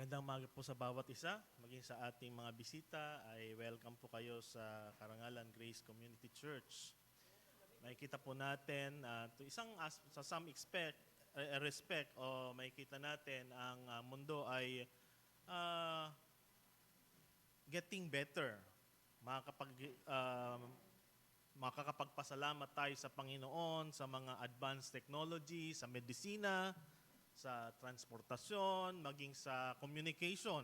Magandang umaga po sa bawat isa, maging sa ating mga bisita ay welcome po kayo sa Karangalan Grace Community Church. Makikita po natin sa some respect o makikita natin ang mundo ay getting better. Makakapagpasalamat tayo sa Panginoon sa mga advanced technology, sa medisina, sa transportasyon, maging sa communication.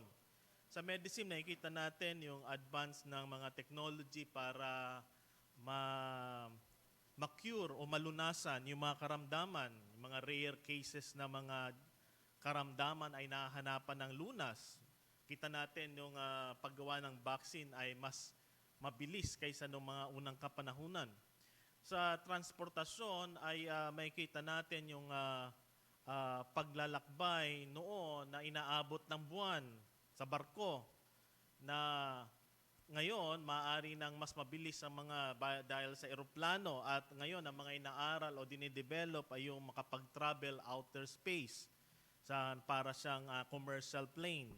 Sa medicine, nakikita natin yung advance ng mga technology para ma-cure o malunasan yung mga karamdaman. Yung mga rare cases na mga karamdaman ay nahahanapan ng lunas. Kita natin yung paggawa ng vaccine ay mas mabilis kaysa ng mga unang kapanahunan. Sa transportasyon ay makikita natin yung paglalakbay noon na inaabot ng buwan sa barko na ngayon maaari nang mas mabilis ang mga dahil sa eroplano at ngayon ang mga inaaral o dinidevelop ay yung makapag-travel outer space para siyang commercial plane.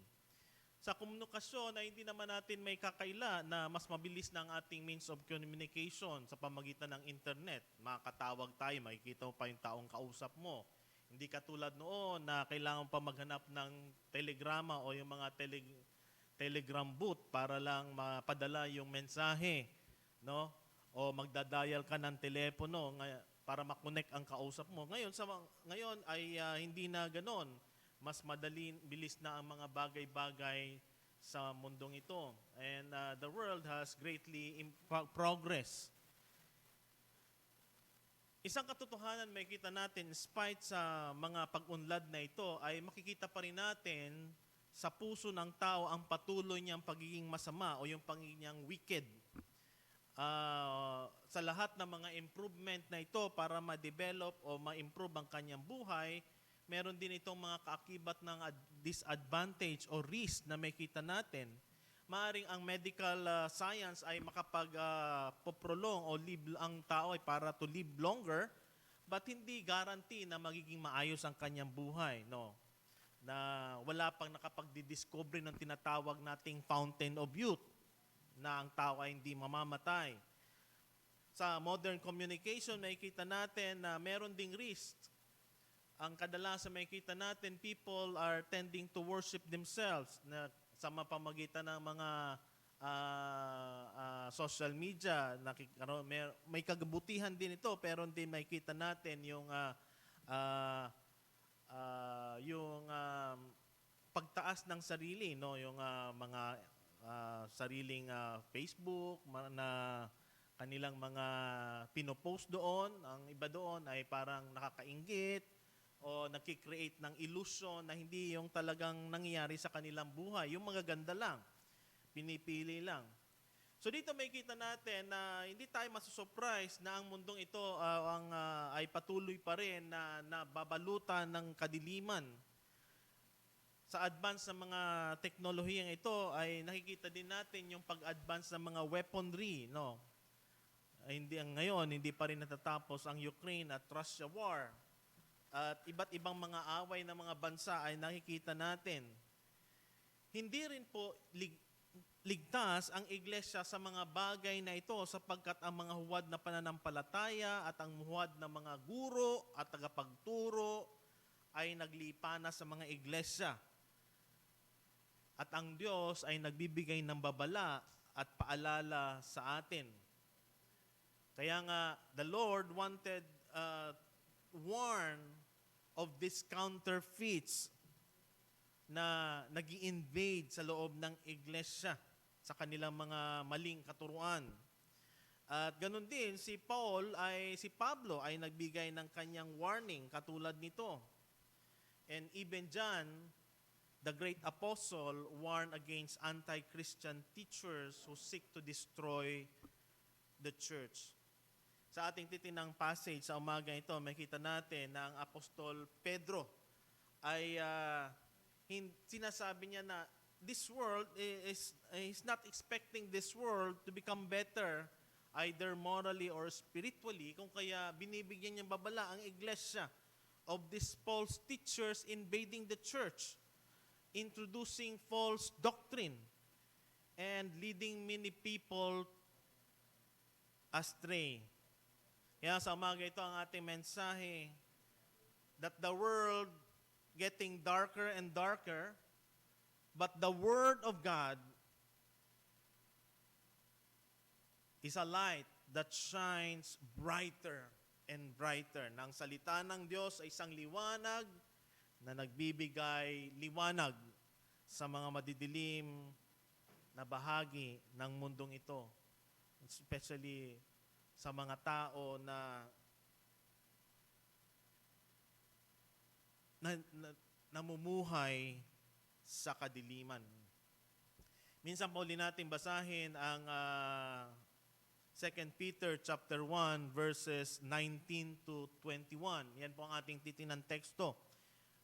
Sa komunikasyon ay hindi naman natin may kakaila na mas mabilis na ang ating means of communication sa pamagitan ng internet. Makakatawag tayo, makikita mo pa yung taong kausap mo. Hindi katulad noon na kailangan pa maghanap ng telegrama o yung mga telegram booth para lang mapadala yung mensahe, no? O magdadial ka ng telepono para makonect ang kausap mo. Ngayon ay hindi na ganoon. Mas bilis na ang mga bagay-bagay sa mundong ito. And the world has greatly progressed. Isang katotohanan makikita natin, despite sa mga pag-unlad na ito, ay makikita pa rin natin sa puso ng tao ang patuloy niyang pagiging masama o yung pagiging niyang wicked. Sa lahat ng mga improvement na ito para ma-develop o ma-improve ang kanyang buhay, meron din itong mga kaakibat ng disadvantage o risk na makikita natin. Maaring ang medical science ay makapag-prolong o live ang tao ay para to live longer, but hindi guarantee na magiging maayos ang kanyang buhay, no? Na wala pang nakapag-discover ng tinatawag nating fountain of youth, na ang tao ay hindi mamamatay. Sa modern communication, makikita natin na meron ding risk. Ang kadalasan makikita natin, people are tending to worship themselves na sa mapamagitan ng mga social media. May kagabutihan din ito, pero hindi makikita natin yung pagtaas ng sarili, no? Yung mga sariling Facebook na kanilang mga pinopost doon. Ang iba doon ay parang nakakainggit o nakikreate ng illusion na hindi yung talagang nangyayari sa kanilang buhay. Yung mga ganda lang, pinipili lang. So dito makikita natin na hindi tayo masusurprise na ang mundong ito ay patuloy pa rin na nababalutan ng kadiliman. Sa advance ng mga teknolohiyang ito ay nakikita din natin yung pag-advance ng mga weaponry, no? Ngayon, hindi pa rin natatapos ang Ukraine at Russia war. At iba't ibang mga away ng mga bansa ay nakikita natin. Hindi rin po ligtas ang iglesia sa mga bagay na ito sapagkat ang mga huwad na pananampalataya at ang huwad na mga guro at tagapagturo ay naglipa na sa mga iglesia. At ang Diyos ay nagbibigay ng babala at paalala sa atin. Kaya nga, the Lord wanted warn of these counterfeits na nag-i-invade sa loob ng iglesia sa kanilang mga maling katuruan. At ganun din, si Pablo ay nagbigay ng kanyang warning katulad nito. And even John, the great apostle, warned against anti-Christian teachers who seek to destroy the church. Sa ating titinang passage sa umaga ito, makita natin na ang Apostol Pedro ay sinasabi niya na this world is not expecting this world to become better either morally or spiritually, kung kaya binibigyan niyang babala ang iglesia of these false teachers invading the church. introducing false doctrine and leading many people astray. Kaya sa umaga ito ang ating mensahe that the world getting darker and darker, but the Word of God is a light that shines brighter and brighter. Nang salita ng Diyos ay isang liwanag na nagbibigay liwanag sa mga madidilim na bahagi ng mundong ito. Especially sa mga tao na namumuhay sa kadiliman. Minsan po ulit natin basahin ang 2 Peter chapter 1 verses 19 to 21. Yan po ang ating titingnan teksto.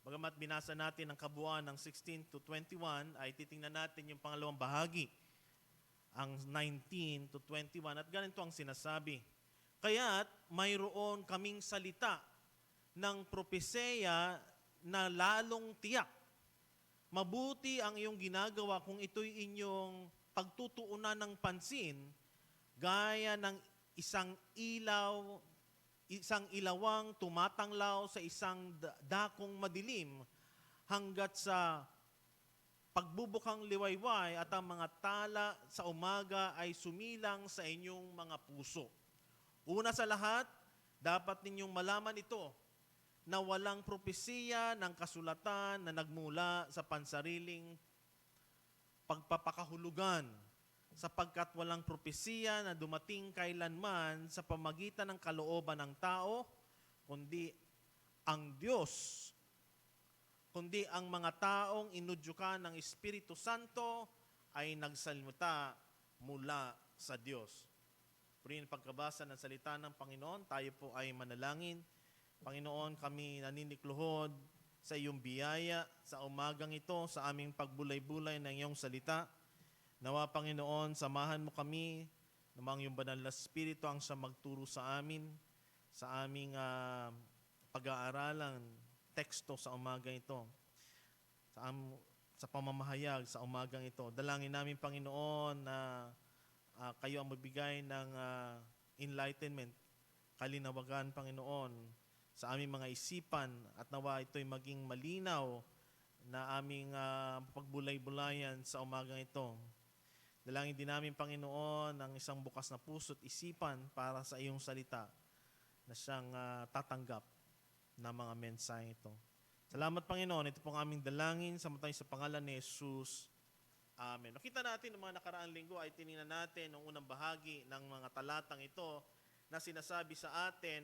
Bagamat binasa natin ang kabuuan ng 16 to 21, ay titingnan natin yung pangalawang bahagi, ang 19 to 21. At ganito ang sinasabi. Kaya't mayroon kaming salita ng propeseya na lalong tiyak. Mabuti ang iyong ginagawa kung ito'y inyong pagtutuunan ng pansin, gaya ng isang ilawang tumatanglaw sa isang dakong madilim hanggat sa pagbubukang liwayway at ang mga tala sa umaga ay sumilang sa inyong mga puso. Una sa lahat, dapat ninyong malaman ito, na walang propesiya ng kasulatan na nagmula sa pansariling pagpapakahulugan, sapagkat walang propesiya na dumating kailanman sa pamagitan ng kalooban ng tao, kundi ang Diyos, kundi ang mga taong inudyukan ng Espiritu Santo ay nagsalita mula sa Diyos. Purihin pagkabasa ng salita ng Panginoon, tayo po ay manalangin. Panginoon, kami naninikluhod sa iyong biyaya sa umagang ito, sa aming pagbulay-bulay ng iyong salita. Nawa, Panginoon, samahan mo kami, namang iyong banal na Espiritu ang siyang magturo sa amin, sa aming pag-aaralan, teksto sa umagang ito, sa pamamahayag sa umagang ito. Dalangin namin, Panginoon, na kayo ang magbigay ng enlightenment, kalinawagan, Panginoon, sa aming mga isipan at nawa ito'y maging malinaw na aming pagbulay-bulayan sa umagang ito. Dalangin din namin, Panginoon, ang isang bukas na puso't isipan para sa iyong salita na siyang tatanggap ng mga mensahe ito. Salamat, Panginoon. Ito pong aming dalangin sa pangalan ni Jesus. Amen. Nakita natin ng mga nakaraang linggo ay tinignan natin ang unang bahagi ng mga talatang ito na sinasabi sa atin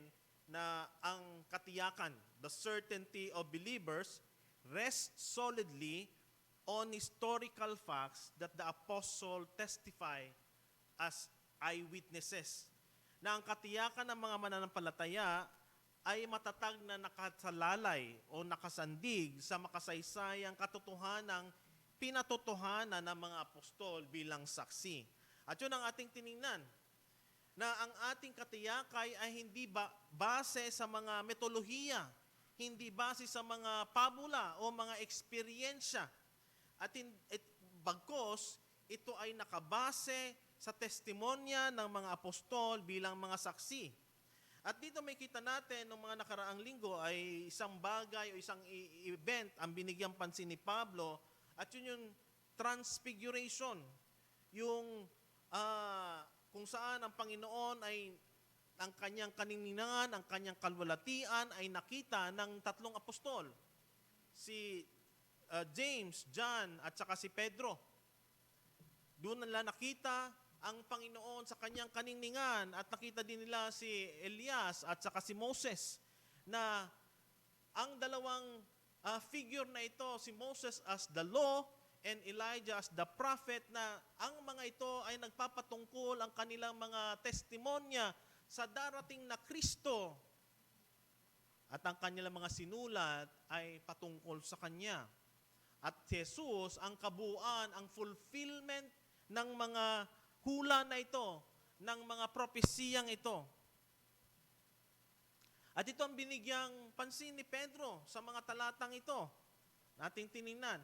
na ang katiyakan, the certainty of believers, rests solidly on historical facts that the apostle testify as eyewitnesses. Na ang katiyakan ng mga mananampalataya ay matatag na nakasalalay o nakasandig sa makasaysayang katotohanang pinatotohanan ng mga apostol bilang saksi. At yun ang ating tiningnan, na ang ating katiyakay ay hindi base sa mga metodolohiya, hindi base sa mga pabula o mga eksperyensya. At bagkos, ito ay nakabase sa testimonya ng mga apostol bilang mga saksi. At dito may kita natin ng mga nakaraang linggo ay isang bagay o isang event ang binigyang pansin ni Pablo, at yun yung transfiguration, yung kung saan ang Panginoon ay ang kanyang kaniningan, ang kanyang kalwalatian ay nakita ng tatlong apostol. Si James, John, at saka si Pedro. Doon nila nakita ang Panginoon sa kanyang kaniningan at nakita din nila si Elias at saka si Moses na ang dalawang figure na ito, si Moses as the law and Elijah as the prophet, na ang mga ito ay nagpapatungkol ang kanilang mga testimonya sa darating na Kristo. At ang kanilang mga sinulat ay patungkol sa Kanya. At Jesus, ang kabuuan, ang fulfillment ng mga hula na ito, ng mga propesiyang ito. At ito ang binigyang pansin ni Pedro sa mga talatang ito. Nating tiningnan.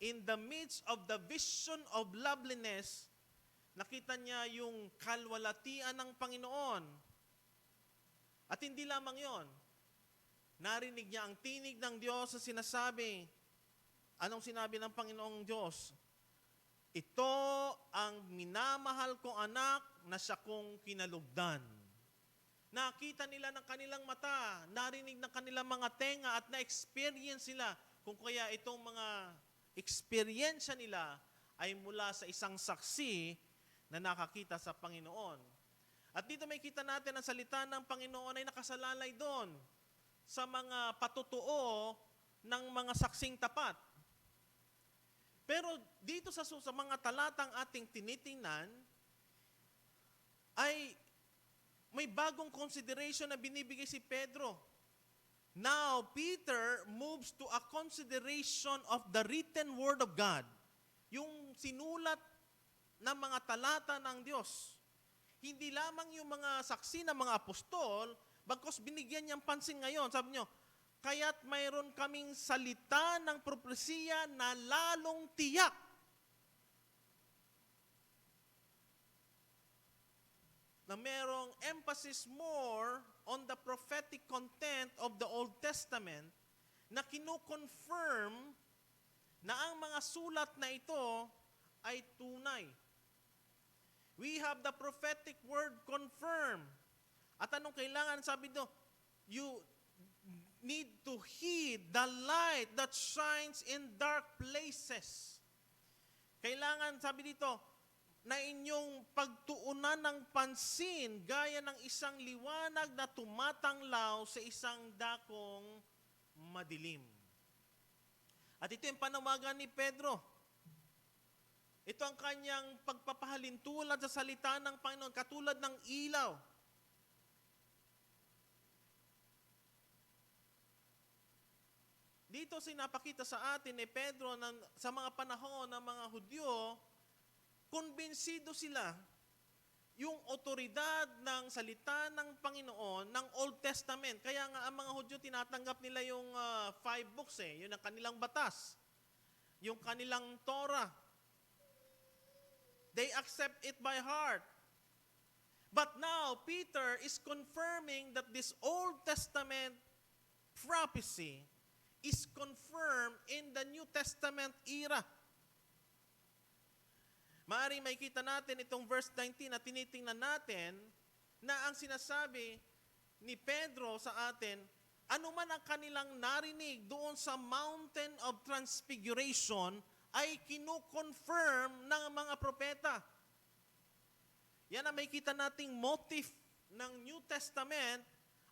in the midst of the vision of loveliness, nakita niya yung kalwalatian ng Panginoon. At hindi lamang yon, narinig niya ang tinig ng Diyos sa sinasabi. Anong sinabi ng Panginoong Diyos? Ito ang minamahal kong anak na siya kong kinalugdan. Nakita nila ng kanilang mata, narinig ng kanilang mga tenga at na-experience sila kung kaya itong mga eksperyensya nila ay mula sa isang saksi na nakakita sa Panginoon. At dito may kita natin ang salita ng Panginoon ay nakasalalay doon sa mga patutuo ng mga saksing tapat. Pero dito sa mga talatang ating tinitingnan, ay may bagong consideration na binibigay si Pedro. Now, Peter moves to a consideration of the written word of God. Yung sinulat na mga talata ng Diyos. Hindi lamang yung mga saksi ng mga apostol, bagkus binigyan niyang pansin ngayon. Sabi niyo, kaya't mayroon kaming salita ng propesiya na lalong tiyak. Na merong emphasis more on the prophetic content of the Old Testament na kino-confirm na ang mga sulat na ito ay tunay. We have the prophetic word confirmed. At anong kailangan? Sabi doon, you need to heed the light that shines in dark places. Kailangan, sabi dito, na inyong pagtuunan ng pansin gaya ng isang liwanag na tumatanglaw sa isang dakong madilim. At ito yung panawagan ni Pedro. Ito ang kanyang pagpapahalintulad sa salita ng Panginoon, katulad ng ilaw. Dito sinapakita sa atin ni Pedro na sa mga panahon ng mga Hudyo, kumbinsido sila yung otoridad ng salita ng Panginoon ng Old Testament. Kaya nga ang mga Hudyo tinatanggap nila yung 5 books yun ang kanilang batas. Yung kanilang Torah. They accept it by heart. But now, Peter is confirming that this Old Testament prophecy is confirmed in the New Testament era. Maaring makita natin itong verse 19 na tinitingnan natin na ang sinasabi ni Pedro sa atin, anuman ang kanilang narinig doon sa Mountain of Transfiguration ay kino-confirm ng mga propeta. Yan ang makita nating motive ng New Testament.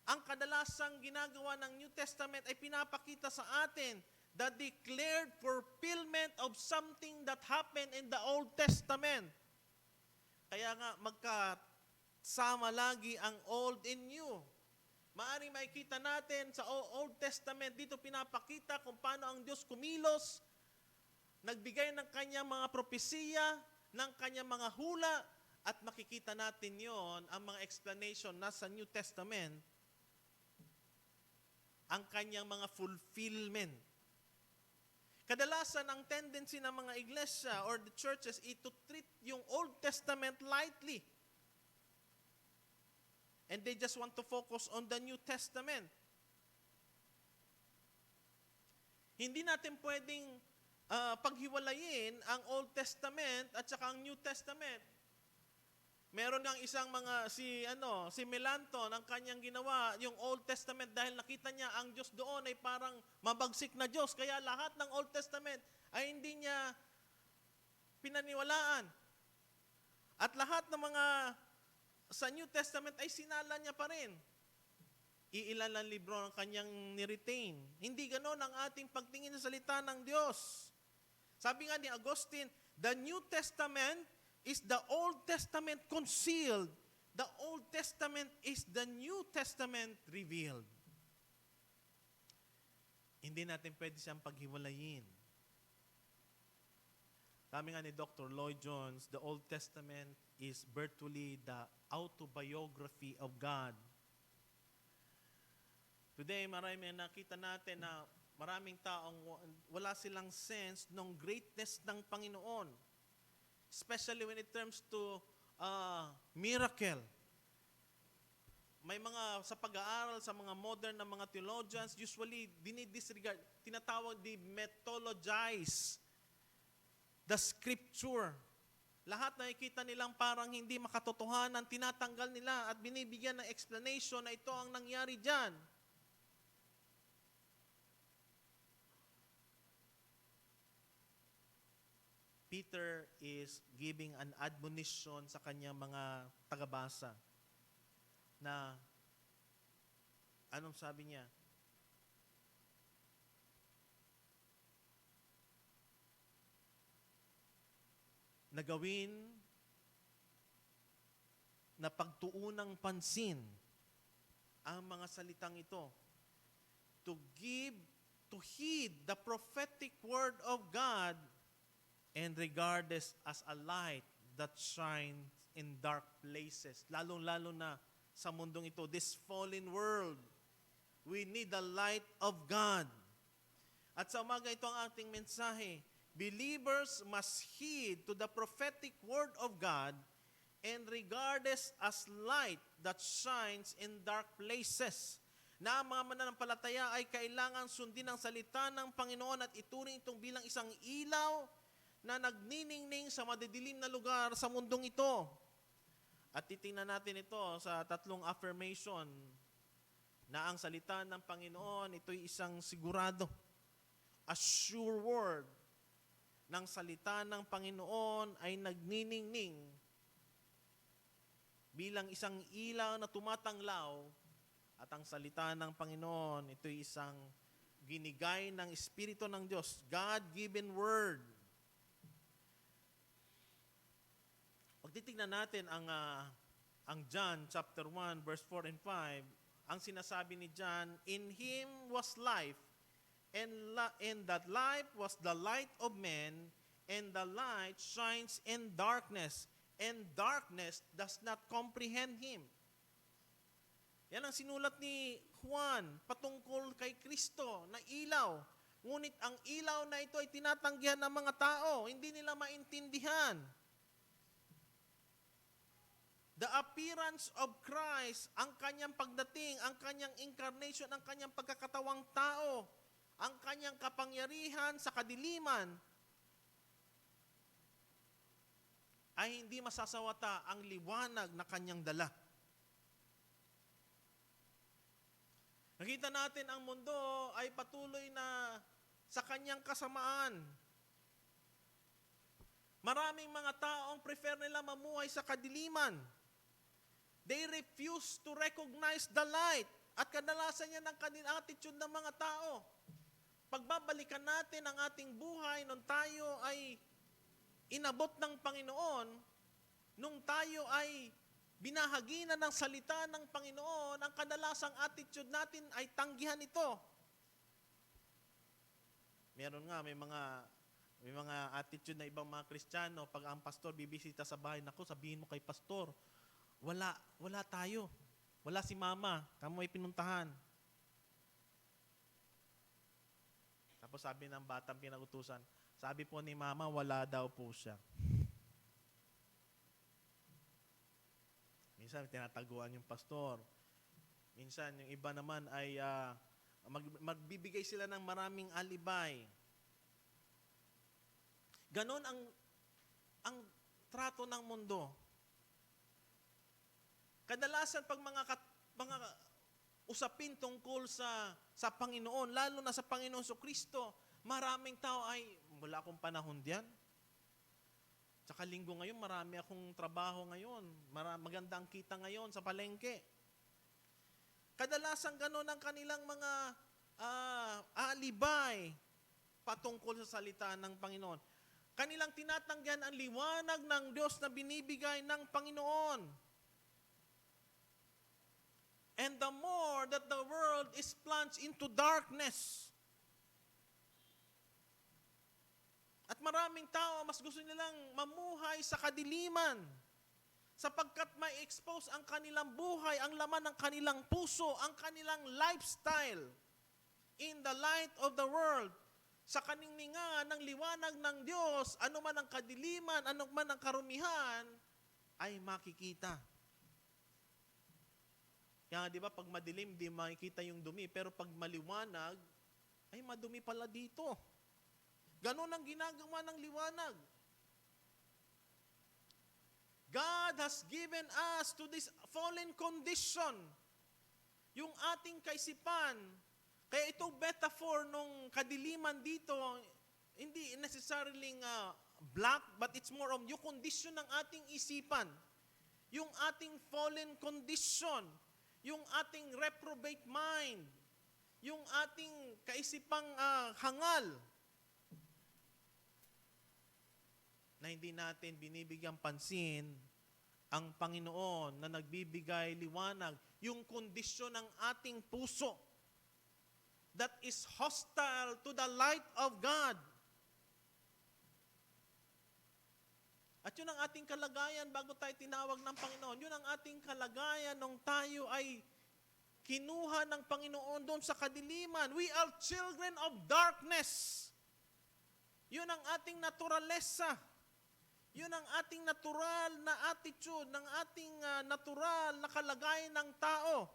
Ang kadalasang ginagawa ng New Testament ay pinapakita sa atin the declared fulfillment of something that happened in the Old Testament. Kaya nga magkasama lagi ang Old and New. Maaring makikita natin sa Old Testament, dito pinapakita kung paano ang Diyos kumilos, nagbigay ng kanyang mga propesiya, ng kanyang mga hula, at makikita natin yon ang mga explanation nasa New Testament, ang kanyang mga fulfillment. Kadalasan, ang tendency ng mga iglesia or the churches is to treat yung Old Testament lightly. And they just want to focus on the New Testament. Hindi natin pwedeng paghiwalayin ang Old Testament at saka ang New Testament. Meron ng isang si Melanchthon, ang kanyang ginawa, yung Old Testament, dahil nakita niya ang Diyos doon ay parang mabagsik na Diyos. Kaya lahat ng Old Testament ay hindi niya pinaniwalaan. At lahat ng mga sa New Testament ay sinala niya pa rin. Iilan lang libro ang kanyang niretain. Hindi ganon ang ating pagtingin sa salita ng Diyos. Sabi nga ni Augustine, the New Testament is the Old Testament concealed. The Old Testament is the New Testament revealed. Hindi natin pwede siyang paghiwalayin. Sabi nga ni Dr. Lloyd Jones, the Old Testament is virtually the autobiography of God. Today, marami nakita natin na maraming taong wala silang sense ng greatness ng Panginoon. Especially when it comes to miracle. May mga, sa pag-aaral, sa mga modern na mga theologians, usually, dinidisregard, tinatawag, di mythologize the scripture. Lahat na nakikita nilang parang hindi makatotohanan, tinatanggal nila at binibigyan ng explanation na ito ang nangyari dyan. Peter is giving an admonition sa kanyang mga tagabasa na anong sabi niya? Na gawin na pagtuunang pansin ang mga salitang ito. To heed the prophetic word of God and regard this as a light that shines in dark places. Lalong-lalo na sa mundong ito, this fallen world. We need the light of God. At sa umaga ito ang ating mensahe. Believers must heed to the prophetic word of God and regard this as light that shines in dark places. Na ang mga mananampalataya ay kailangan sundin ang salita ng Panginoon at ituring itong bilang isang ilaw na nagniningning sa madidilim na lugar sa mundong ito. At titingnan natin ito sa tatlong affirmation na ang salita ng Panginoon, ito'y isang sigurado, a sure word ng salita ng Panginoon ay nagniningning bilang isang ilaw na tumatanglaw at ang salita ng Panginoon, ito'y isang ginigay ng Espiritu ng Diyos, God-given word. Pag titignan natin ang John chapter 1 verse 4 and 5, ang sinasabi ni John, in Him was life, and that life was the light of men, and the light shines in darkness, and darkness does not comprehend Him. Yan ang sinulat ni Juan patungkol kay Kristo na ilaw. Ngunit ang ilaw na ito ay tinatanggihan ng mga tao, hindi nila maintindihan. The appearance of Christ, ang kanyang pagdating, ang kanyang incarnation, ang kanyang pagkakatawang tao, ang kanyang kapangyarihan sa kadiliman, ay hindi masasawata ang liwanag na kanyang dala. Nakita natin ang mundo ay patuloy na sa kanyang kasamaan. Maraming mga taong prefer nila mamuhay sa kadiliman. They refuse to recognize the light. At kadalasan yan ang kanilang attitude ng mga tao. Pagbabalikan natin ang ating buhay nung tayo ay inabot ng Panginoon, nung tayo ay binahaginan ng salita ng Panginoon, ang kadalasang attitude natin ay tanggihan ito. Meron nga, may mga attitude na ibang mga Kristiyano, pag ang pastor bibisita sa bahay, naku, sabihin mo kay pastor, wala tayo. Wala si mama, kamo ay pinuntahan. Tapos sabi ng batang pinagutusan, sabi po ni mama, wala daw po siya. Minsan tinataguan yung pastor. Minsan yung iba naman ay magbibigay sila ng maraming alibay. Ganon ang trato ng mundo. Kadalasan pag mga usapin tungkol sa Panginoon, lalo na sa Panginoon Kristo, maraming tao ay, wala akong panahon diyan. Tsaka linggo ngayon, marami akong trabaho ngayon. Maganda ang kita ngayon sa palengke. Kadalasan ganon ang kanilang mga alibay patungkol sa salita ng Panginoon. Kanilang tinatanggihan ang liwanag ng Diyos na binibigay ng Panginoon. And the more that the world is plunged into darkness. At maraming tao, mas gusto nilang mamuhay sa kadiliman. Sapagkat may expose ang kanilang buhay, ang laman ng kanilang puso, ang kanilang lifestyle in the light of the world. Sa kaningningan ng liwanag ng Diyos, ano man ang kadiliman, ano man ang karumihan, ay makikita. Kaya di ba, pag madilim, di makikita yung dumi. Pero pag maliwanag, ay madumi pala dito. Ganon ang ginagawa ng liwanag. God has given us to this fallen condition. Yung ating kaisipan. Kaya ito metaphor nung kadiliman dito, hindi necessarily black, but it's more of yung condition ng ating isipan. Yung ating fallen condition. Yung ating reprobate mind. Yung ating kaisipang hangal. Na hindi natin binibigyang pansin ang Panginoon na nagbibigay liwanag, yung kondisyon ng ating puso that is hostile to the light of God. At yun ang ating kalagayan bago tayo tinawag ng Panginoon. Yun ang ating kalagayan nung tayo ay kinuha ng Panginoon doon sa kadiliman. We are children of darkness. Yun ang ating naturalesa. Yun ang ating natural na attitude, ng ating natural na kalagayan ng tao.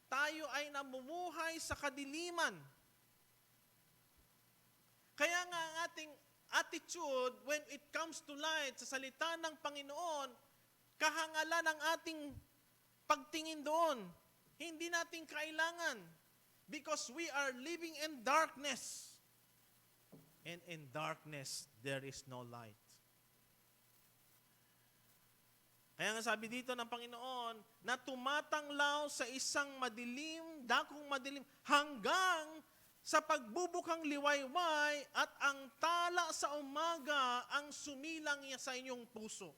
Tayo ay namumuhay sa kadiliman. Kaya nga ang ating attitude when it comes to light, sa salita ng Panginoon, kahangalan ng ating pagtingin doon. Hindi natin kailangan because we are living in darkness. And in darkness, there is no light. Kaya nga sabi dito ng Panginoon, na tumatanglaw sa isang madilim, dakong madilim, hanggang sa pagbubukang liwayway at ang tala sa umaga ang sumilang niya sa inyong puso.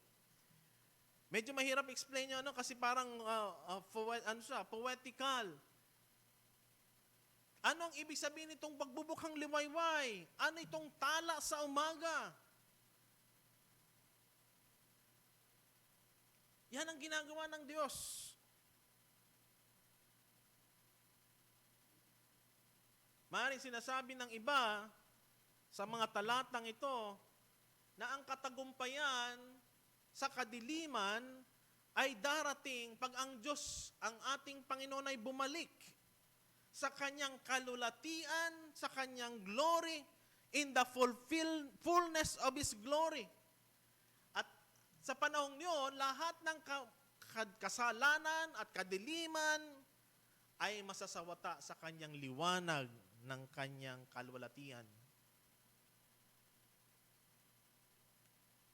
Medyo mahirap explain nyo, kasi parang poetical. Ano ang ibig sabihin nitong pagbubukang liwayway? Ano itong tala sa umaga? Yan ang ginagawa ng Diyos. Maaaring sinasabi ng iba sa mga talatang ito na ang katagumpayan sa kadiliman ay darating pag ang Diyos, ang ating Panginoon ay bumalik sa kanyang kalulatian, sa kanyang glory, in the fullness of His glory. Sa panahong yun, lahat ng kasalanan at kadiliman ay masasawata sa kanyang liwanag ng kanyang kalwalatian.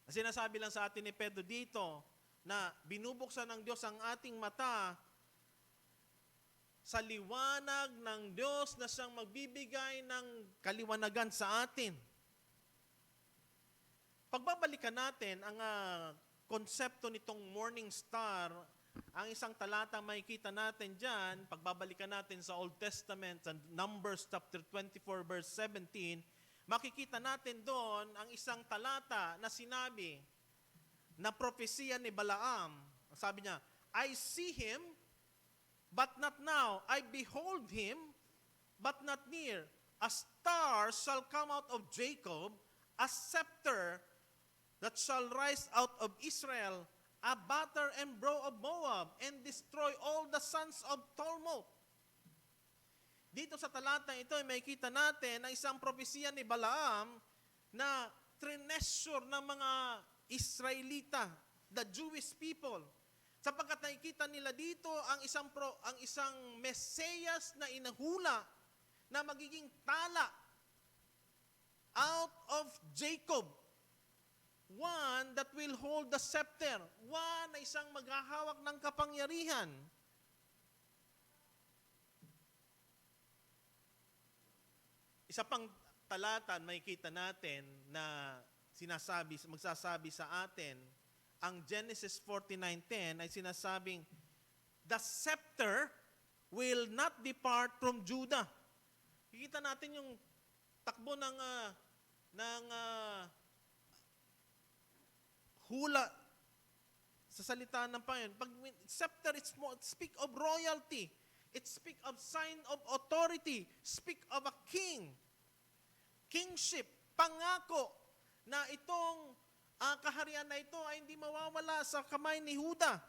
Sinasabi lang sa atin ni Pedro dito na binubuksan ng Diyos ang ating mata sa liwanag ng Diyos na siyang magbibigay ng kaliwanagan sa atin. Pagbabalikan natin ang konsepto nitong morning star, ang isang talata makikita natin dyan, pagbabalikan natin sa Old Testament, sa Numbers chapter 24 verse 17, makikita natin doon ang isang talata na sinabi, na propesya ni Balaam. Sabi niya, I see him, but not now. I behold him, but not near. A star shall come out of Jacob, a scepter that shall rise out of Israel, a batter and brow of Moab, and destroy all the sons of Tormod. Dito sa talata ito, may kita natin na isang propesya ni Balaam na trinesure ng mga Israelita, the Jewish people. Sapagkat nakikita nila dito ang isang Mesiyas na inahula na magiging tala out of Jacob. One that will hold the scepter. One na isang maghahawak ng kapangyarihan. Isa pang talata makikita natin na magsasabi sa atin, ang Genesis 49:10 ay sinasabing, the scepter will not depart from Judah. Kikita natin yung takbo ng hula sa salita ng Panginoon. Pag scepter, speak of royalty. It speak of sign of authority, speak of a king, kingship, pangako na itong kaharian na ito ay hindi mawawala sa kamay ni Huda.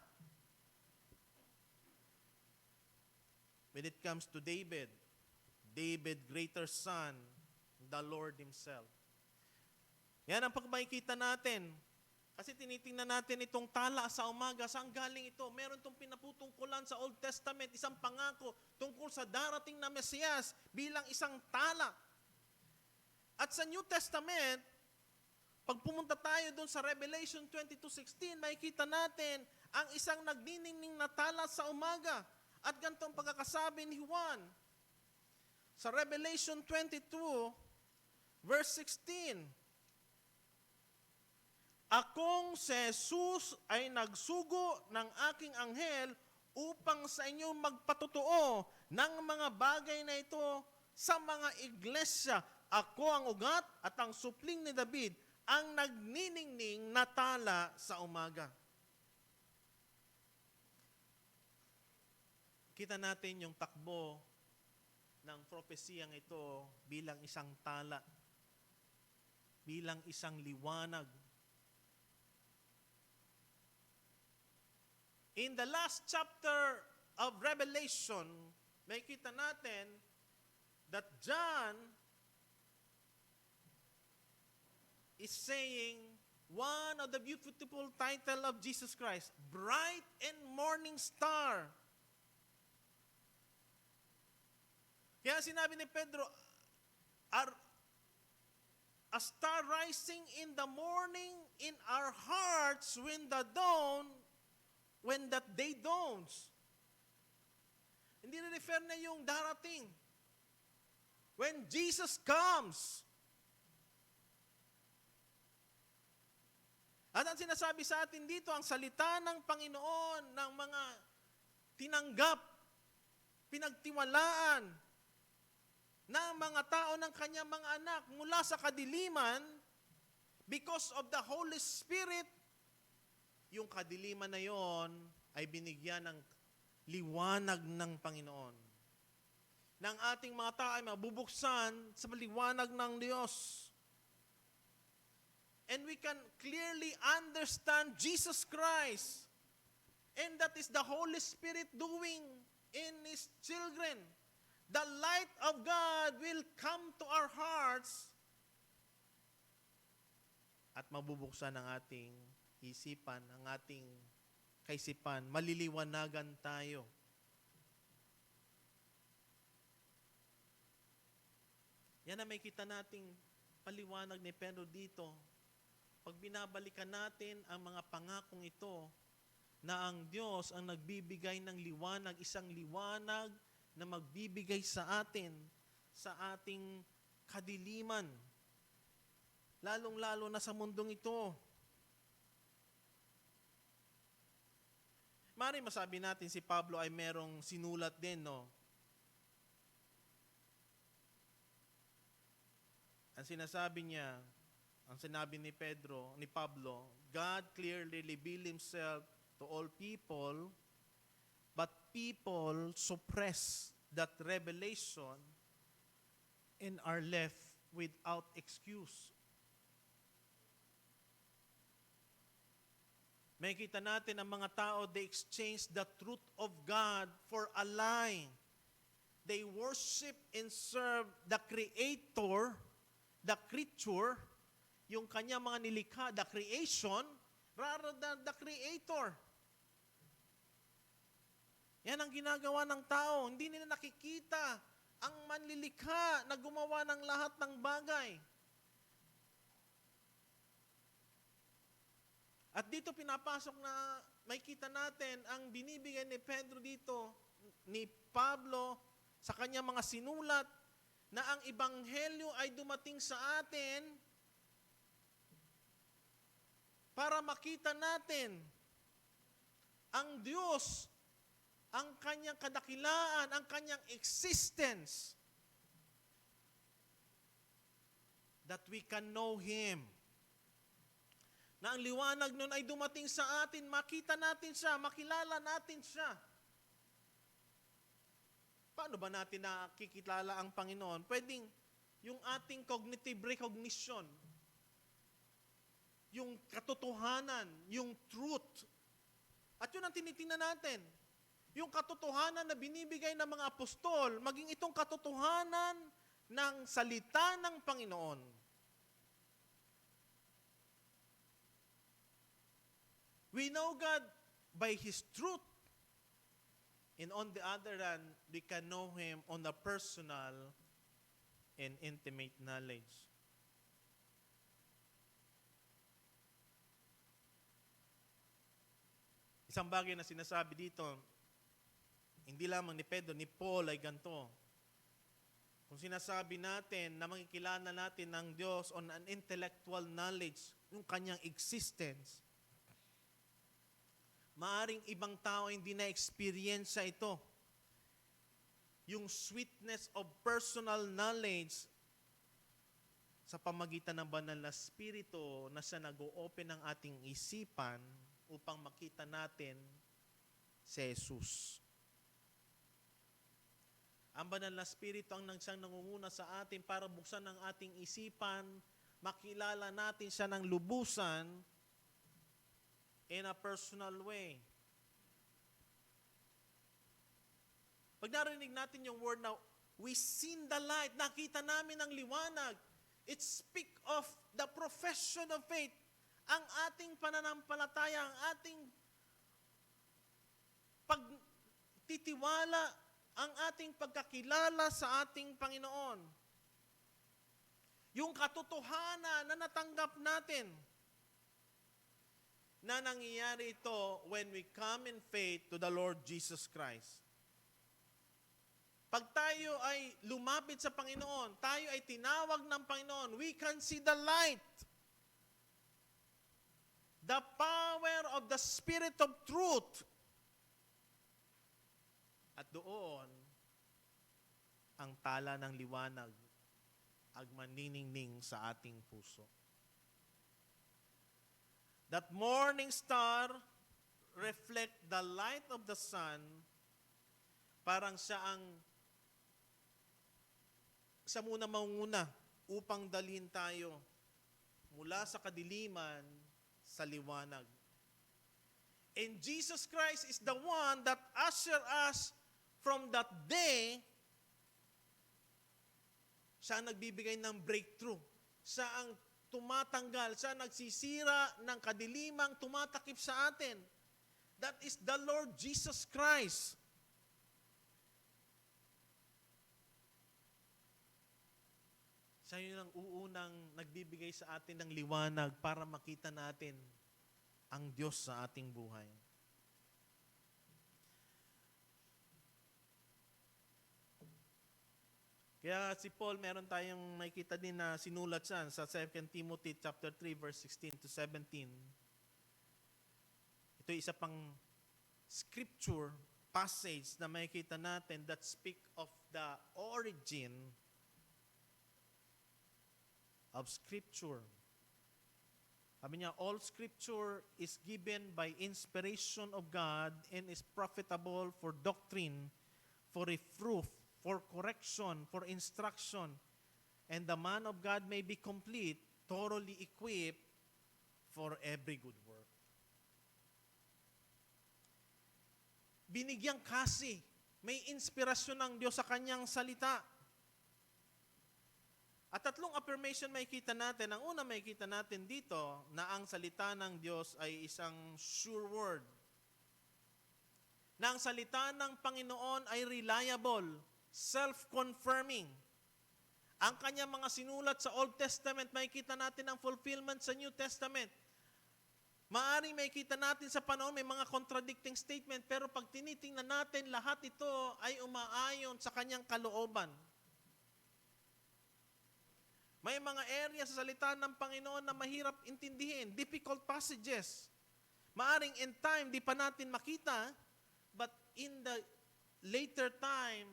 When it comes to David, greater son, the Lord Himself. Yan ang pagmakikita natin. Kasi tinitingnan natin itong tala sa umaga. Saan galing ito? Meron itong pinaputungkulan sa Old Testament, isang pangako tungkol sa darating na Mesiyas bilang isang tala. At sa New Testament, pag pumunta tayo doon sa Revelation 22:16, makikita natin ang isang nagniningning na tala sa umaga. At ganito ang pagkakasabi ni Juan. Sa Revelation 22, verse 16, Akong si Jesus ay nagsugo ng aking anghel upang sa inyo magpatotoo ng mga bagay na ito sa mga iglesia. Ako ang ugat at ang supling ni David, ang nagniningning na tala sa umaga. Kita natin yung takbo ng propesiyang ito bilang isang tala, bilang isang liwanag. In the last chapter of Revelation, may kita natin that John is saying one of the beautiful title of Jesus Christ, Bright and Morning Star. Kaya sinabi ni Pedro, a star rising in the morning in our hearts when that day dawns. Hindi na-refer na yung darating. When Jesus comes. At ang sinasabi sa atin dito, ang salita ng Panginoon ng mga tinanggap, pinagtiwalaan ng mga tao ng kanyang mga anak mula sa kadiliman because of the Holy Spirit. Yung kadiliman na yon ay binigyan ng liwanag ng Panginoon. Nang ating mga tao ay mabubuksan sa liwanag ng Diyos. And we can clearly understand Jesus Christ. And that is the Holy Spirit doing in His children. The light of God will come to our hearts at mabubuksan ang ating isipan, ang ating kaisipan, maliliwanagan tayo. Yan na may kita nating paliwanag ni Pedro dito. Pag binabalikan natin ang mga pangakong ito, na ang Diyos ang nagbibigay ng liwanag, isang liwanag na magbibigay sa atin, sa ating kadiliman, lalong-lalo na sa mundong ito. Mari masabi natin si Pablo ay merong sinulat din, no? Ang sinasabi niya, ang sinabi ni Pablo, God clearly revealed Himself to all people, but people suppress that revelation and are left without excuse. May kita natin ang mga tao, they exchange the truth of God for a lie. They worship and serve the Creator, the creature, yung kanya mga nilikha, the creation, rather than the Creator. Yan ang ginagawa ng tao. Hindi nila nakikita ang manlilikha na gumawa ng lahat ng bagay. At dito pinapasok na may kita natin ang binibigay ni Pedro dito, ni Pablo, sa kanyang mga sinulat, na ang Ebanghelyo ay dumating sa atin para makita natin ang Diyos, ang kanyang kadakilaan, ang kanyang existence, that we can know Him. Na ang liwanag nun ay dumating sa atin, makita natin siya, makilala natin siya. paano ba natin nakikilala ang Panginoon? Pwedeng yung ating cognitive recognition, yung katotohanan, yung truth. At yun ang tinitingnan natin. Yung katotohanan na binibigay ng mga apostol, maging itong katotohanan ng salita ng Panginoon. We know God by His truth. And on the other hand, we can know Him on a personal and intimate knowledge. Isang bagay na sinasabi dito, hindi lamang ni Pedro, ni Paul ay ganito. Kung sinasabi natin na makikilala natin ng Diyos on an intellectual knowledge, yung kanyang existence, maaring ibang tao hindi na-experience ito. Yung sweetness of personal knowledge sa pamagitan ng banal na Espiritu na siya nag-o-open ng ating isipan upang makita natin si Jesus. Ang banal na Espiritu ang siyang nangunguna sa atin para buksan ang ating isipan, makilala natin siya ng lubusan in a personal way. Pag narinig natin yung word na, we seen the light, nakita namin ang liwanag, it speak of the profession of faith. Ang ating pananampalataya, ang ating pagtitiwala, ang ating pagkakilala sa ating Panginoon. Yung katotohanan na natanggap natin na nangyayari ito when we come in faith to the Lord Jesus Christ. Pag tayo ay lumapit sa Panginoon, tayo ay tinawag ng Panginoon, we can see the light. The power of the Spirit of truth. At doon, ang tala ng liwanag ang maniningning sa ating puso. That morning star reflect the light of the sun, parang siya muna maunguna upang dalhin tayo mula sa kadiliman sa liwanag. And Jesus Christ is the one that usher us from that day. Siya ang nagbibigay ng breakthrough. Siya ang tumatanggal, siya nagsisira ng kadilimang tumatakip sa atin. That is the Lord Jesus Christ. Siya yun ang uunang nagbibigay sa atin ng liwanag para makita natin ang Diyos sa ating buhay. Kaya si Paul, meron tayong makikita din na sinulat siya sa 2 Timothy chapter 3 verse 16 to 17. Ito isa pang scripture passage na makikita natin that speak of the origin of Scripture. Sabi niya, all Scripture is given by inspiration of God and is profitable for doctrine, for reproof, for correction, for instruction, and the man of God may be complete, thoroughly equipped for every good work. Binigyang kasi, may inspirasyon ng Diyos sa kanyang salita. At tatlong affirmation makikita natin. Ang una makikita natin dito na ang salita ng Diyos ay isang sure word. Na ang salita ng Panginoon ay reliable, self-confirming. Ang kanyang mga sinulat sa Old Testament, makikita natin ang fulfillment sa New Testament. Maaring makikita natin sa panahon may mga contradicting statement, pero pag tinitingnan natin, lahat ito ay umaayon sa kanyang kalooban. May mga area sa salita ng Panginoon na mahirap intindihin, difficult passages. Maaring in time, di pa natin makita, but in the later time,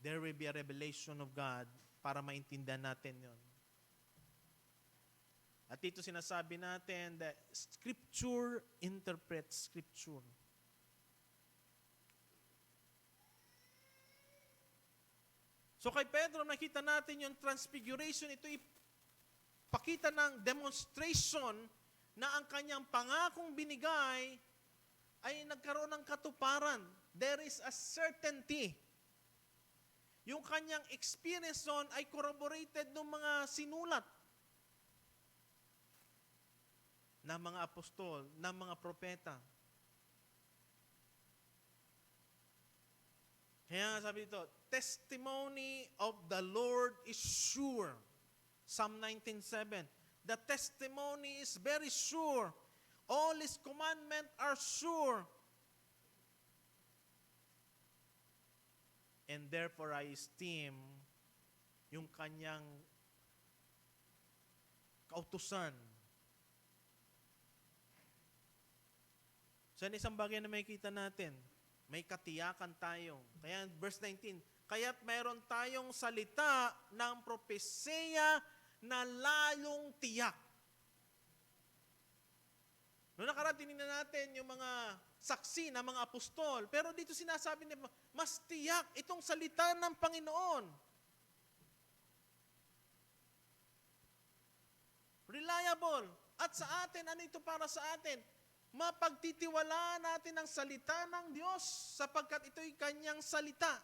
there will be a revelation of God para maintindihan natin yon. At dito sinasabi natin that Scripture interprets Scripture. So kay Pedro, nakita natin yung transfiguration, ito pakita ng demonstration na ang kanyang pangakong binigay ay nagkaroon ng katuparan. There is a certainty. Yung kanyang experience nun ay corroborated ng mga sinulat ng mga apostol, ng mga propeta. Kaya sabi dito, testimony of the Lord is sure. Psalm 19:7. The testimony is very sure. All His commandments are sure. And therefore I esteem yung kanyang kautusan. So, isang bagay na makikita natin, may katiyakan tayo. Kaya verse 19, kaya't mayroon tayong salita ng propesya na lalong tiyak. Noong nakaraan, tinignan natin yung mga saksi ng mga apostol. Pero dito sinasabi niya, mas tiyak itong salita ng Panginoon. Reliable. At sa atin, ano ito para sa atin? Mapagtitiwalaan natin ang salita ng Diyos sapagkat ito'y kanyang salita.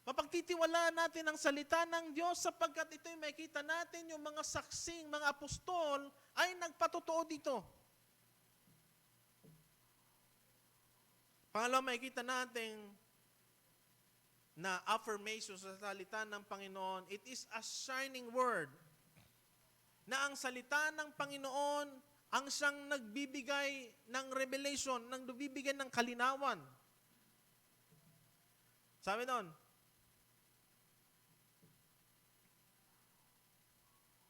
Mapagtitiwalaan natin ang salita ng Diyos sapagkat ito'y makita natin yung mga saksing, mga apostol ay nagpatotoo dito. Pangalawa, makikita natin na affirmation sa salita ng Panginoon, it is a shining word. Na ang salita ng Panginoon ang siyang nagbibigay ng revelation, nagbibigay ng kalinawan. Sabi doon,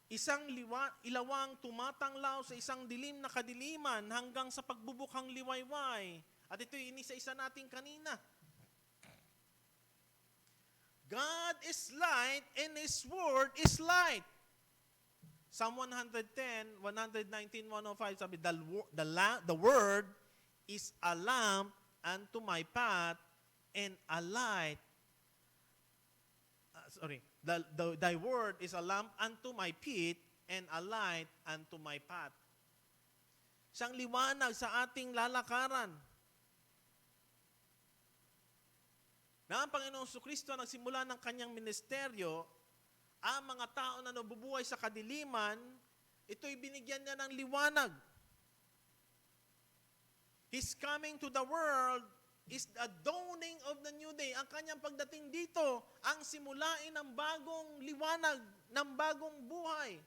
isang ilawang tumatanglaw sa isang dilim na kadiliman hanggang sa pagbubukhang liwayway. At ito'y inisa-isa natin kanina. God is light and His word is light. Psalm 110, 119, 105, sabi, the word is a lamp unto my path and a light. Thy word is a lamp unto my feet and a light unto my path. Siyang liwanag sa ating lalakaran. Na ang Panginoong Kristo nagsimula ng kanyang ministeryo, ang mga tao na nabubuhay sa kadiliman, ito'y binigyan niya ng liwanag. His coming to the world is the dawning of the new day. Ang kanyang pagdating dito, ang simulain ng bagong liwanag, ng bagong buhay.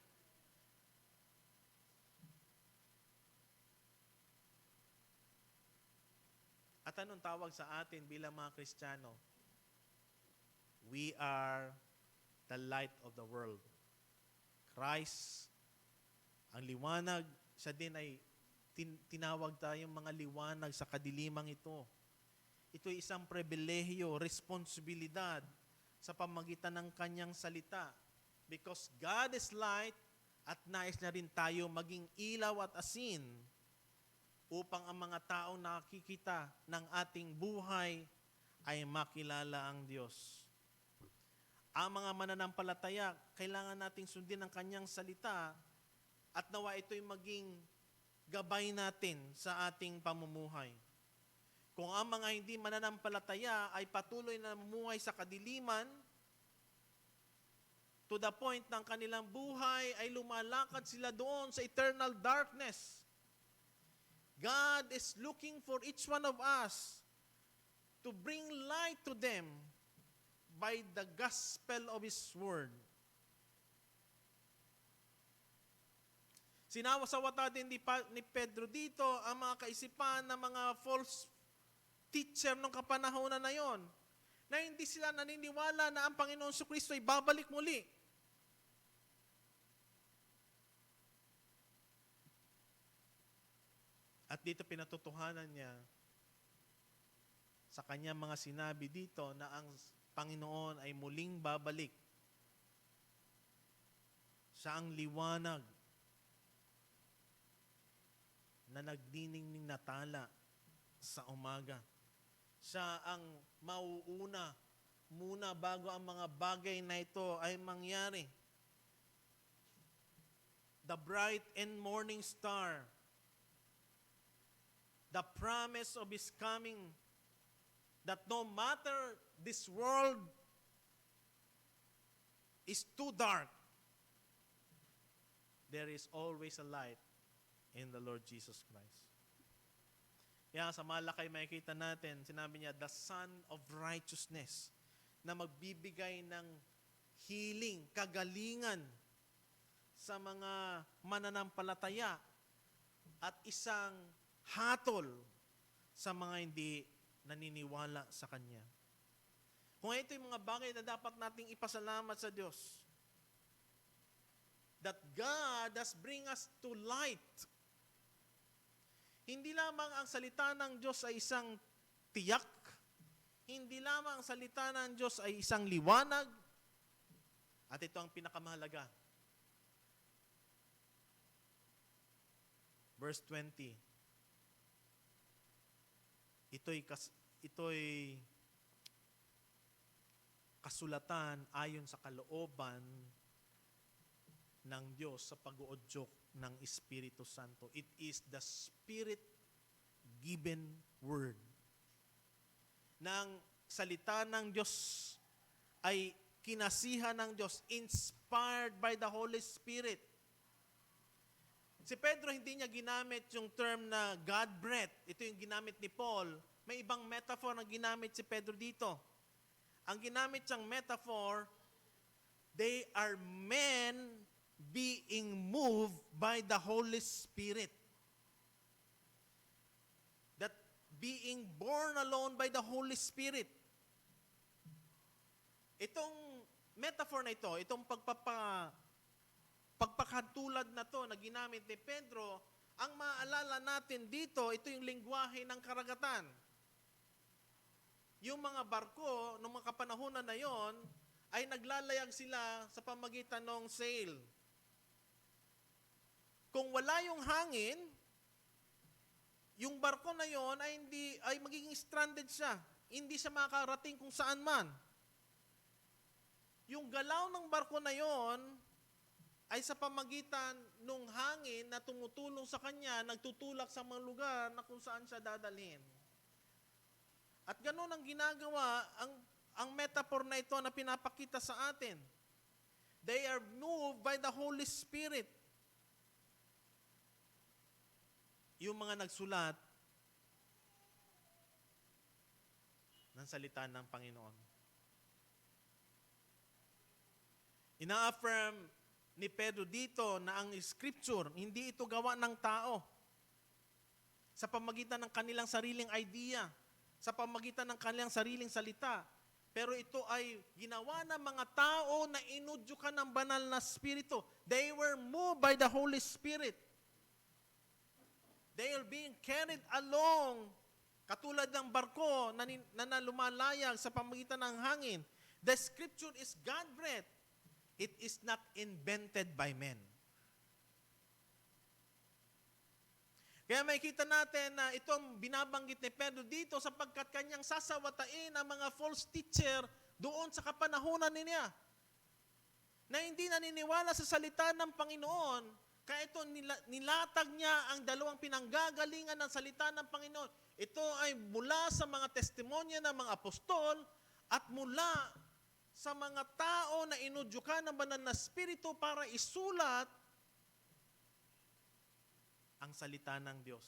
At anong tawag sa atin bilang mga Kristiyano? We are the light of the world. Christ, ang liwanag, siya din ay tinawag tayong mga liwanag sa kadilimang ito. Ito ay isang pribilehiyo, responsibilidad sa pamagitan ng kanyang salita. Because God is light at nais na rin tayo maging ilaw at asin upang ang mga taong nakikita ng ating buhay ay makilala ang Diyos. Ang mga mananampalataya, kailangan nating sundin ang kanyang salita at nawa ito'y maging gabay natin sa ating pamumuhay. Kung ang mga hindi mananampalataya ay patuloy na namumuhay sa kadiliman, to the point ng kanilang buhay ay lumalakad sila doon sa eternal darkness. God is looking for each one of us to bring light to them by the gospel of His word. Sinawasawata din ni Pedro dito ang mga kaisipan ng mga false teacher nung kapanahonan na yon, na hindi sila naniniwala na ang Panginoon Kristo ay babalik muli. At dito pinatutuhanan niya sa kanyang mga sinabi dito na ang Panginoon ay muling babalik. Siya ang liwanag na nagniningning na tala sa umaga. Siya ang mauuna muna bago ang mga bagay na ito ay mangyari. The bright and morning star, the promise of His coming, that no matter this world is too dark, there is always a light in the Lord Jesus Christ. Kaya sa Malakay makikita natin, sinabi niya, the Son of Righteousness, na magbibigay ng healing, kagalingan sa mga mananampalataya at isang hatol sa mga hindi naniniwala sa Kanya. Kung ito yung mga bagay na dapat nating ipasalamat sa Diyos, that God has bring us to light. Hindi lamang ang salita ng Diyos ay isang tiyak, hindi lamang ang salita ng Diyos ay isang liwanag, at ito ang pinakamahalaga. Verse 20. Ito'y kasulatan ayon sa kalooban ng Diyos sa pag-uudyok ng Espiritu Santo. It is the Spirit-given Word. Nang salita ng Diyos ay kinasihan ng Diyos, inspired by the Holy Spirit. Si Pedro hindi niya ginamit yung term na God-breathed. Ito yung ginamit ni Paul. May ibang metaphor na ginamit si Pedro dito. Ang ginamit siyang metaphor, they are men being moved by the Holy Spirit. That being born alone by the Holy Spirit. Itong metaphor na ito, itong pagpakatulad na to na ginamit ni Pedro, ang maalala natin dito, ito yung lengguwahe ng karagatan. Yung mga barko, nung mga kapanahunan na yon, ay naglalayag sila sa pamagitan ng sail. Kung wala yung hangin, yung barko na yon ay magiging stranded siya. Hindi siya makarating kung saan man. Yung galaw ng barko na yon ay sa pamagitan ng hangin na tumutulong sa kanya, nagtutulak sa mga lugar na kung saan siya dadalhin. At ganoon ang ginagawa, ang metaphor na ito na pinapakita sa atin. They are moved by the Holy Spirit. Yung mga nagsulat ng salita ng Panginoon. Ina-affirm ni Pedro dito na ang Scripture, hindi ito gawa ng tao. Sa pamagitan ng kanilang sariling idea, sa pamagitan ng kanilang sariling salita. Pero ito ay ginawa ng mga tao na inudyukan ng banal na Espiritu. They were moved by the Holy Spirit. They are being carried along, katulad ng barko na lumalayag sa pamagitan ng hangin. The Scripture is God-breathed. It is not invented by men. Kaya makikita natin na itong binabanggit ni Pedro dito sapagkat kanyang sasawatain ang mga false teacher doon sa kapanahunan niya na hindi naniniwala sa salita ng Panginoon. Kaya ito nilatag niya ang dalawang pinanggagalingan ng salita ng Panginoon. Ito ay mula sa mga testimonya ng mga apostol at mula sa mga tao na inudyukan ng banal na Espiritu para isulat ang salita ng Diyos.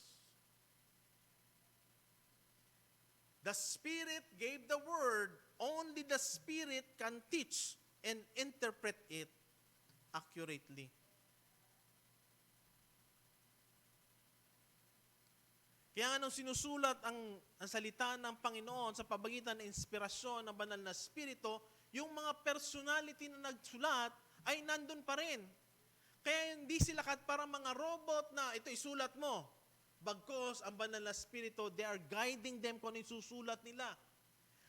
The Spirit gave the Word. Only the Spirit can teach and interpret it accurately. Kaya nga nung sinusulat ang salita ng Panginoon sa pamagitan ng inspirasyon ng banal na Espiritu, yung mga personality na nagsulat ay nandun pa rin. Kaya hindi sila parang mga robot na ito isulat mo. Bagkos ang banal na Espiritu, they are guiding them kung ano yung susulat nila.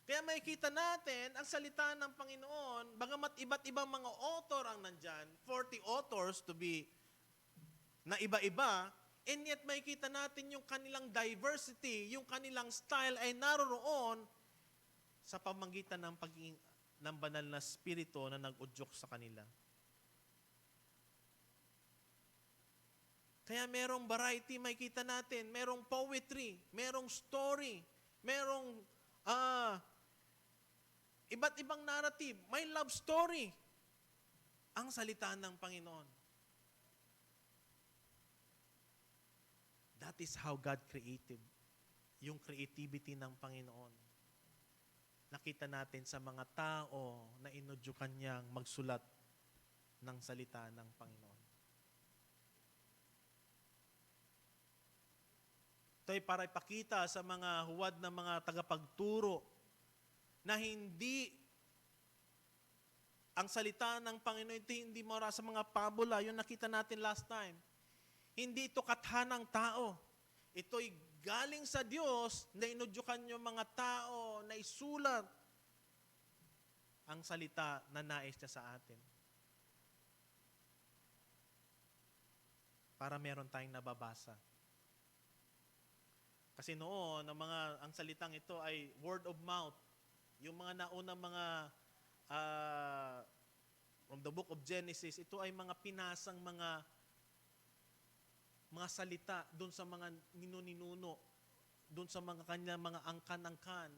Kaya makikita natin ang salita ng Panginoon, bagamat iba't ibang mga author ang nandyan, 40 authors to be na iba-iba, and yet makikita natin yung kanilang diversity, yung kanilang style ay naroroon sa pamamagitan ng pagiging ng banal na spirito na nag-udyok sa kanila. Kaya merong variety, makikita natin. Merong poetry, merong story, merong iba't ibang narrative. May love story. Ang salita ng Panginoon. That is how God created. Yung creativity ng Panginoon. Nakita natin sa mga tao na inudyukan niyang magsulat ng salita ng Panginoon. Ito ay para ipakita sa mga huwad na mga tagapagturo na hindi ang salita ng Panginoon, ito hindi mara sa mga pabula, yung nakita natin last time. Hindi ito kathanang tao. Ito'y galing sa Diyos na inudyukan yung mga tao na isulat ang salita na nais niya sa atin. Para meron tayong nababasa. Kasi noon, ang salitang ito ay word of mouth. Yung mga naunang mga from the book of Genesis, ito ay mga pinasang mga salita doon sa mga ninuno, doon sa mga kanilang mga angkan-angkan,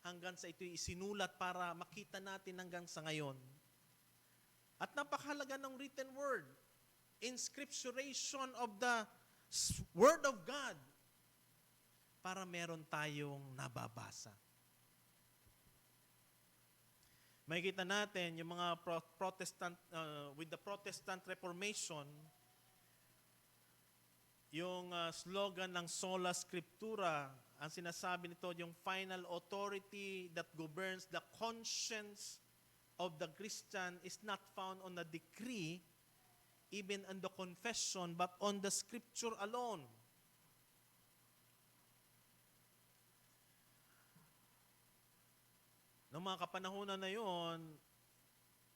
hanggang sa ito'y isinulat para makita natin hanggang sa ngayon. At napakahalaga ng written word, inscripturation of the word of God, para meron tayong nababasa. Makikita natin yung mga Protestant, with the Protestant Reformation, yung slogan ng Sola Scriptura, ang sinasabi nito, yung final authority that governs the conscience of the Christian is not found on a decree, even on the confession, but on the Scripture alone. Noong mga kapanahunan na yon,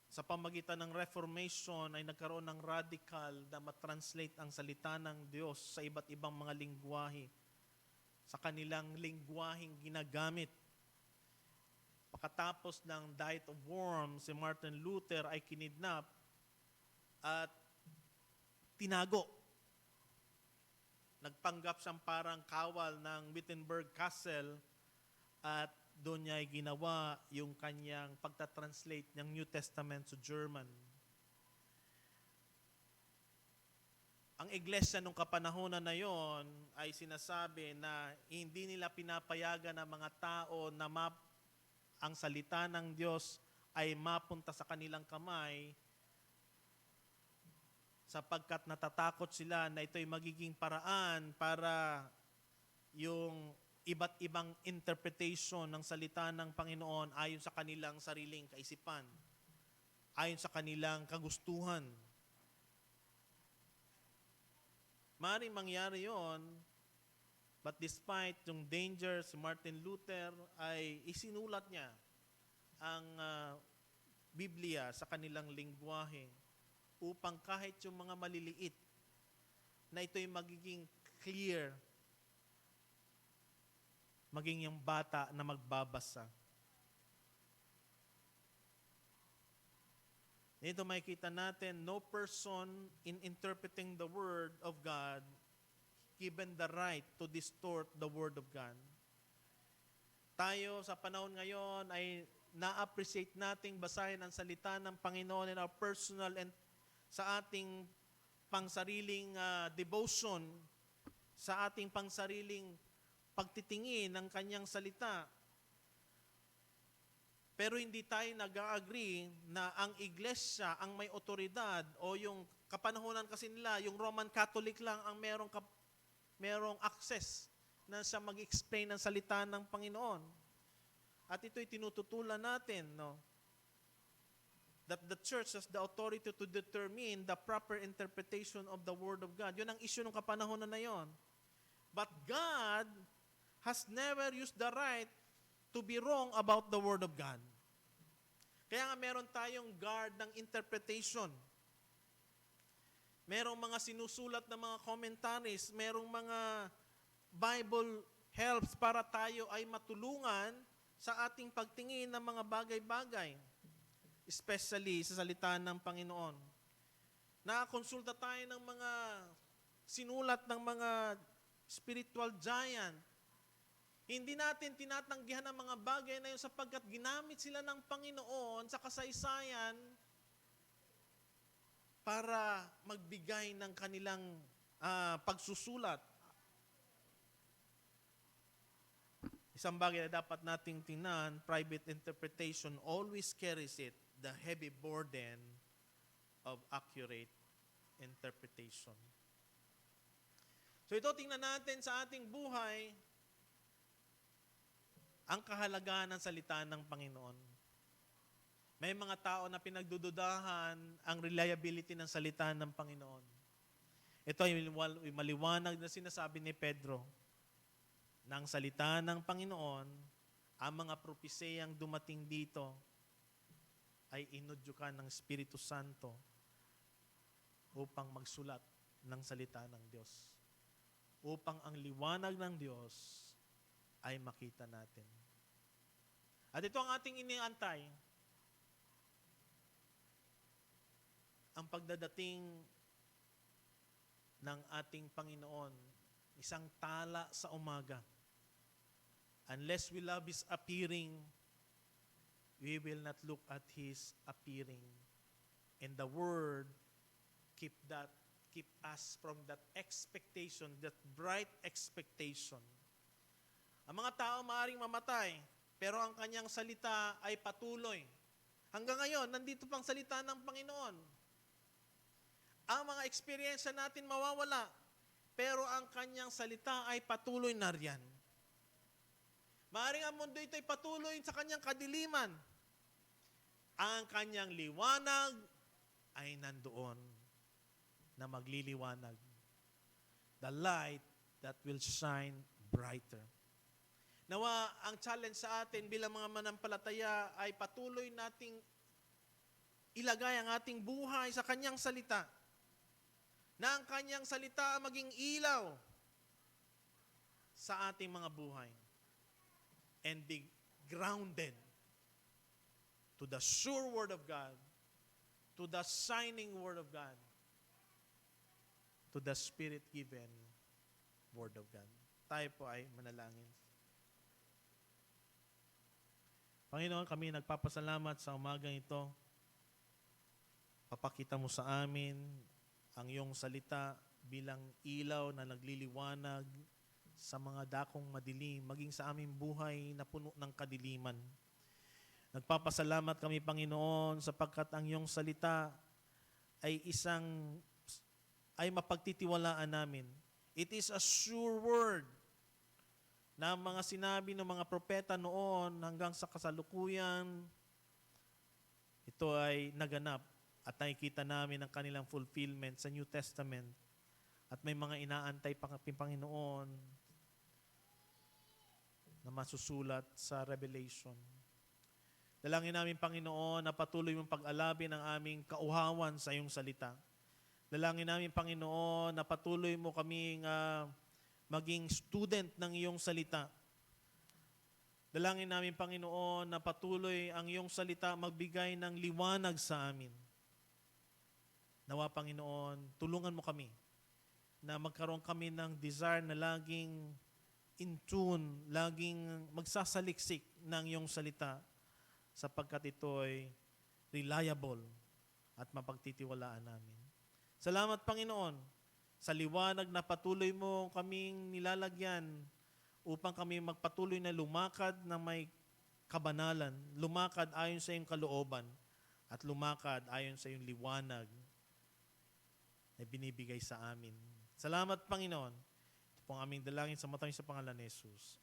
sa pamagitan ng Reformation ay nagkaroon ng radical na matranslate ang salita ng Diyos sa iba't ibang mga lingwahe, sa kanilang lingwaheng ginagamit. Pagkatapos ng Diet of Worms, si Martin Luther ay kinidnap at tinago. Nagpanggap siyang parang kawal ng Wittenberg Castle at doon niya ay ginawa yung kanyang pagtatranslate ng New Testament sa German. Ang iglesia nung kapanahonan na yon ay sinasabi na hindi nila pinapayagan ng mga tao na ang salita ng Diyos ay mapunta sa kanilang kamay sapagkat natatakot sila na ito'y magiging paraan para yung iba't ibang interpretation ng salita ng Panginoon ayon sa kanilang sariling kaisipan, ayon sa kanilang kagustuhan. Maaaring mangyari yon, but despite yung danger, si Martin Luther ay isinulat niya ang Biblia sa kanilang lingwahe upang kahit yung mga maliliit na ito'y magiging clear, maging yung bata na magbabasa. Dito makikita natin, no person in interpreting the Word of God given the right to distort the Word of God. Tayo sa panahon ngayon ay na-appreciate nating basahin ang salita ng Panginoon in our personal and sa ating pangsariling devotion, sa ating pangsariling pagtitingin ng kanyang salita. Pero hindi tayo nag-agree na ang iglesia ang may otoridad o yung kapanahonan kasi nila, yung Roman Catholic lang ang merong access na siya mag-explain ng salita ng Panginoon. At ito'y tinututulan natin, no? That the church has the authority to determine the proper interpretation of the Word of God. Yun ang issue ng kapanahonan na yon. But God has never used the right to be wrong about the Word of God. Kaya nga meron tayong guard ng interpretation. Merong mga sinusulat na mga commentaries, merong mga Bible helps para tayo ay matulungan sa ating pagtingin ng mga bagay-bagay, especially sa salita ng Panginoon. Nakakonsulta tayo ng mga sinulat ng mga spiritual giant. Hindi natin tinatanggihan ang mga bagay na yun sapagkat ginamit sila ng Panginoon sa kasaysayan para magbigay ng kanilang pagsusulat. Isang bagay na dapat nating tingnan, private interpretation always carries it, the heavy burden of accurate interpretation. So ito, tingnan natin sa ating buhay, ang kahalagahan ng salita ng Panginoon. May mga tao na pinagdududahan ang reliability ng salita ng Panginoon. Ito ay maliwanag na sinasabi ni Pedro, ng salita ng Panginoon, ang mga propesiyang dumating dito ay inudyukan ng Espiritu Santo upang magsulat ng salita ng Diyos. Upang ang liwanag ng Diyos ay makita natin. At ito ang ating iniantay. Ang pagdadating ng ating Panginoon, isang tala sa umaga. Unless we love His appearing, we will not look at His appearing. And the Word, keep us from that expectation, that bright expectation. Ang mga tao maaaring mamatay, pero ang kanyang salita ay patuloy. Hanggang ngayon, nandito pang salita ng Panginoon. Ang mga experience natin mawawala, pero ang kanyang salita ay patuloy na riyan. Maaaring ang mundo ito ay patuloy sa kanyang kadiliman. Ang kanyang liwanag ay nandoon na magliliwanag. The light that will shine brighter. Nawa, ang challenge sa atin bilang mga manampalataya ay patuloy nating ilagay ang ating buhay sa kanyang salita. Na ang kanyang salita maging ilaw sa ating mga buhay. And be grounded to the sure Word of God, to the shining Word of God, to the Spirit-given Word of God. Tayo po ay manalangin. Panginoon, kami nagpapasalamat sa umagang ito. Papakita mo sa amin ang iyong salita bilang ilaw na nagliliwanag sa mga dakong madilim, maging sa aming buhay na puno ng kadiliman. Nagpapasalamat kami, Panginoon, sapagkat ang iyong salita ay ay mapagtitiwalaan namin. It is a sure word na mga sinabi ng mga propeta noon hanggang sa kasalukuyan, ito ay naganap at nakikita namin ang kanilang fulfillment sa New Testament. At may mga inaantay pa kami, Panginoon, na masusulat sa Revelation. Dalangin namin, Panginoon, na patuloy mong pag-alabin ang aming kauhawan sa iyong salita. Dalangin namin, Panginoon, na patuloy mo kaming maging student ng iyong salita. Dalangin namin, Panginoon, na patuloy ang iyong salita magbigay ng liwanag sa amin. Nawa, Panginoon, tulungan mo kami na magkaroon kami ng desire na laging in tune, laging magsasaliksik ng iyong salita sapagkat ito ay reliable at mapagtitiwalaan namin. Salamat, Panginoon, sa liwanag na patuloy mo kaming nilalagyan upang kami magpatuloy na lumakad na may kabanalan, lumakad ayon sa iyong kalooban, at lumakad ayon sa iyong liwanag na binibigay sa amin. Salamat, Panginoon. Ito po ang aming dalangin sa mata niyo sa pangalan ni Jesus.